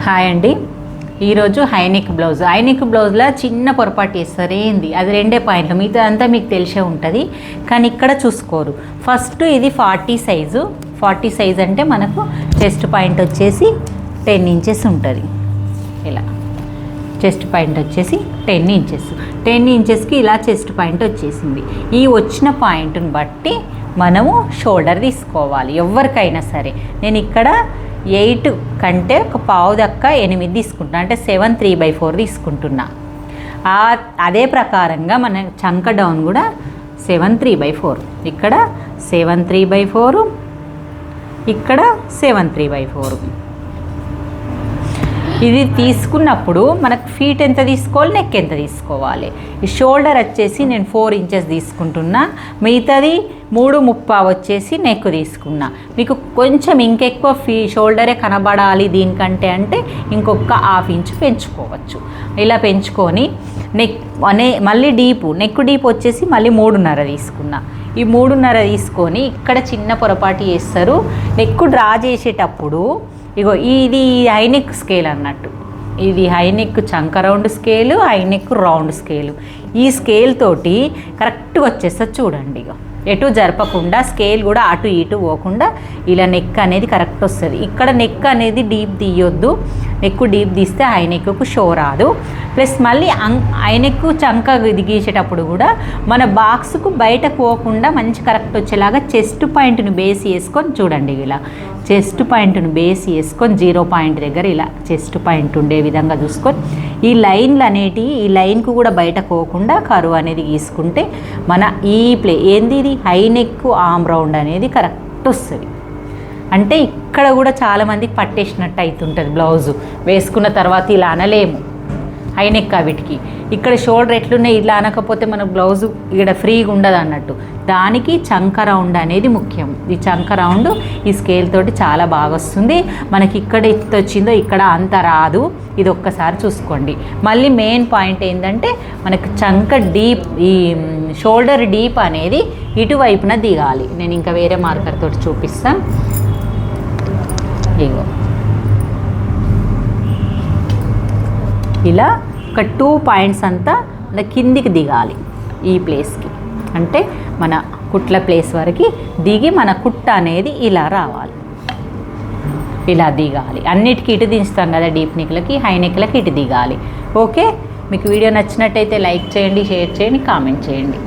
Hi అండి. ఈరోజు high neck బ్లౌజ్లో చిన్న పొరపాటు చేస్తారు. ఏంది అది 2 పాయింట్లు, మిగతా అంతా మీకు తెలిసే ఉంటుంది. కానీ ఇక్కడ చూసుకోరు. ఫస్ట్ ఇది 40 సైజు. 40 సైజ్ అంటే మనకు చెస్ట్ పాయింట్ వచ్చేసి 10 ఇంచెస్ ఉంటుంది. ఇలా చెస్ట్ పాయింట్ వచ్చేసి 10 ఇంచెస్. 10 ఇంచెస్కి ఇలా చెస్ట్ పాయింట్ వచ్చేసింది. ఈ వచ్చిన పాయింట్ని బట్టి మనము షోల్డర్ తీసుకోవాలి ఎవరికైనా సరే. నేను ఇక్కడ 8 కంటే ఒక పావు దక్క 8 తీసుకుంటున్నా, అంటే 7 3/4 తీసుకుంటున్నా. అదే ప్రకారంగా మన చంక డౌన్ కూడా 7 3/4, ఇక్కడ 7 3/4, ఇక్కడ 7 3/4. ఇది తీసుకున్నప్పుడు మనకు ఫీట్ ఎంత తీసుకోవాలి, నెక్ ఎంత తీసుకోవాలి. ఈ షోల్డర్ వచ్చేసి నేను 4 ఇంచెస్ తీసుకుంటున్నా, మిగతాది 3/3 వచ్చేసి నెక్ తీసుకున్నా. మీకు కొంచెం ఇంకెక్కువ షోల్డరే కనబడాలి దీనికంటే అంటే ఇంకొక 1/2 ఇంచు పెంచుకోవచ్చు. ఇలా పెంచుకొని మళ్ళీ నెక్ డీప్ వచ్చేసి మళ్ళీ 3.5 తీసుకున్నా. ఈ 3.5 తీసుకొని ఇక్కడ చిన్న పొరపాటు చేస్తారు. నెక్ డ్రా చేసేటప్పుడు ఇగో ఇది హైనెక్ స్కేల్ అన్నట్టు. ఇది హైనెక్ చంక round scale, high neck round scale. ఈ స్కేల్ తోటి కరెక్ట్గా వచ్చేస్తుంది చూడండి. ఇగో ఎటు జరపకుండా, స్కేల్ కూడా అటు ఇటు పోకుండా ఇలా నెక్ అనేది కరెక్ట్ వస్తుంది. ఇక్కడ నెక్ అనేది డీప్ తీయొద్దు. నెక్ డీప్ తీస్తే హైనెక్కు షో రాదు. ప్లస్ మళ్ళీ హైనెక్ చంక గీసేటప్పుడు కూడా మన బాక్స్కు బయటకు పోకుండా మంచి కరెక్ట్ వచ్చేలాగా చెస్ట్ పాయింట్ని బేస్ చేసుకొని చూడండి. ఇలా చెస్ట్ పాయింట్ని బేస్ చేసుకొని 0 పాయింట్ దగ్గర ఇలా చెస్ట్ పాయింట్ ఉండే విధంగా చూసుకొని ఈ లైన్లు అనేటివి ఈ లైన్కు కూడా బయటకు పోకుండా కరువు అనేది గీసుకుంటే మన ఈ ఏంది ఇది హైనెక్ ఆర్మ్ రౌండ్ అనేది కరెక్ట్ వస్తుంది. అంటే ఇక్కడ కూడా చాలామందికి పట్టేసినట్టు అవుతుంటుంది. బ్లౌజు వేసుకున్న తర్వాత ఇలా అనలేము హైనెక్ వీటికి. ఇక్కడ షోల్డర్ ఎట్లున్నాయి ఇలా అనకపోతే మన బ్లౌజు ఇక్కడ ఫ్రీగా ఉండదు అన్నట్టు. దానికి చంక రౌండ్ అనేది ముఖ్యం. ఈ చంక రౌండ్ ఈ స్కేల్ తోటి చాలా బాగా వస్తుంది. మనకి ఇక్కడ ఎంత వచ్చిందో ఇక్కడ అంత రాదు. ఇది ఒక్కసారి చూసుకోండి. మళ్ళీ మెయిన్ పాయింట్ ఏంటంటే మనకు చంక డీప్, ఈ షోల్డర్ డీప్ అనేది ఇటువైపున దిగాలి. నేను ఇంకా వేరే మార్కర్ తోటి చూపిస్తాను. ఇగో ఇలా ఒక 2 పాయింట్స్ అంతా మన కిందికి దిగాలి. ఈ ప్లేస్కి అంటే మన కుట్ల ప్లేస్ వరకు దిగి మన కుట్ట అనేది ఇలా రావాలి. ఇలా దిగాలి. అన్నిటికీ ఇటు దించుతాం కదా, డీప్ నెక్లకి, హై నెక్లకి ఇటు దిగాలి. ఓకే, మీకు వీడియో నచ్చినట్టయితే లైక్ చేయండి, షేర్ చేయండి, కామెంట్ చేయండి.